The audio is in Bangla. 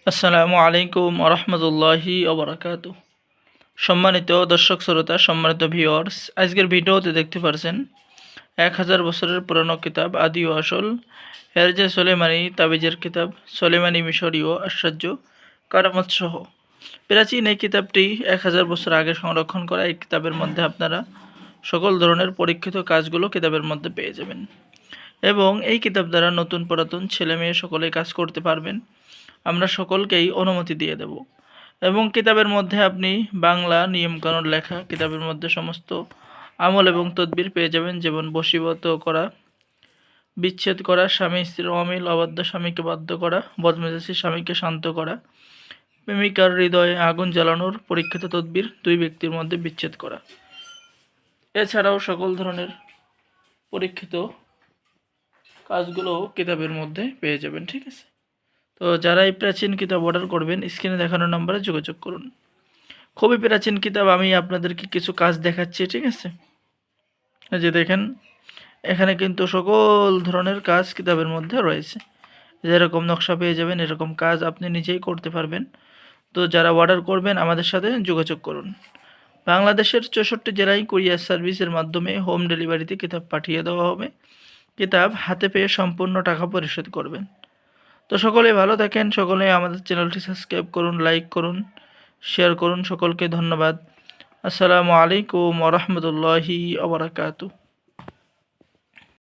আসসালামু আলাইকুম আরহামতুল্লাহি ওবরাকাতু। সম্মানিত দর্শক শ্রোতা, সম্মানিত ভিউয়ার্স, আজকের ভিডিওতে দেখতে পারছেন 1000 বছরের পুরানো কিতাব আদি ও আসল হেরজে সোলেমানি তাবিজের কিতাব সোলেমানি মিশরীয় আশ্চর্য কারামত সহ প্রাচীন এই কিতাবটি 1000 বছর আগে সংরক্ষণ করা। এই কিতাবের মধ্যে আপনারা সকল ধরনের পরীক্ষিত কাজগুলো কিতাবের মধ্যে পেয়ে যাবেন এবং এই কিতাব দ্বারা নতুন পুরাতন ছেলে মেয়ে সকলেই কাজ করতে পারবেন। আমরা সকলকেই অনুমতি দিয়ে দেব এবং কিতাবের মধ্যে আপনি বাংলা নিয়মকানুন লেখা, কিতাবের মধ্যে সমস্ত আমল এবং তদবির পেয়ে যাবেন, যেমন বশীভূত করা, বিচ্ছেদ করা, স্বামী স্ত্রীর অমিল, অবাধ্য স্বামীকে বাধ্য করা, বদমেজাজি স্বামীকে শান্ত করা, প্রেমিকার হৃদয়ে আগুন জ্বালানোর পরীক্ষিত তদবির, দুই ব্যক্তির মধ্যে বিচ্ছেদ করা, এছাড়াও সকল ধরনের পরীক্ষিত কাজগুলো কিতাবের মধ্যে পেয়ে যাবেন। ঠিক আছে, তো যারা এই প্রাচীন কিতাব অর্ডার করবেন স্ক্রিনে দেখানো নম্বরে যোগাযোগ করুন। খুবই প্রাচীন কিতাব, আমি আপনাদেরকে কিছু কাজ দেখাচ্ছি। ঠিক আছে, এই যে দেখেন, এখানে কিন্তু সকল ধরনের কাজ কিতাবের মধ্যে রয়েছে। যেরকম নকশা পেয়ে যাবেন, এরকম কাজ আপনি নিজেই করতে পারবেন। তো যারা অর্ডার করবেন আমাদের সাথে যোগাযোগ করুন। বাংলাদেশের 64 জেলায় কুরিয়ার সার্ভিসের মাধ্যমে হোম ডেলিভারিতে কিতাব পাঠিয়ে দেওয়া হবে। কিতাব হাতে পেয়ে সম্পূর্ণ টাকা পরিশোধ করবেন। তো সকলে ভালো থাকেন, সকলে আমাদের চ্যানেলটি সাবস্ক্রাইব করুন, লাইক করুন, শেয়ার করুন। সকলকে ধন্যবাদ। আসসালামু আলাইকুম ওয়া রাহমাতুল্লাহি ওয়া বারাকাতুহু।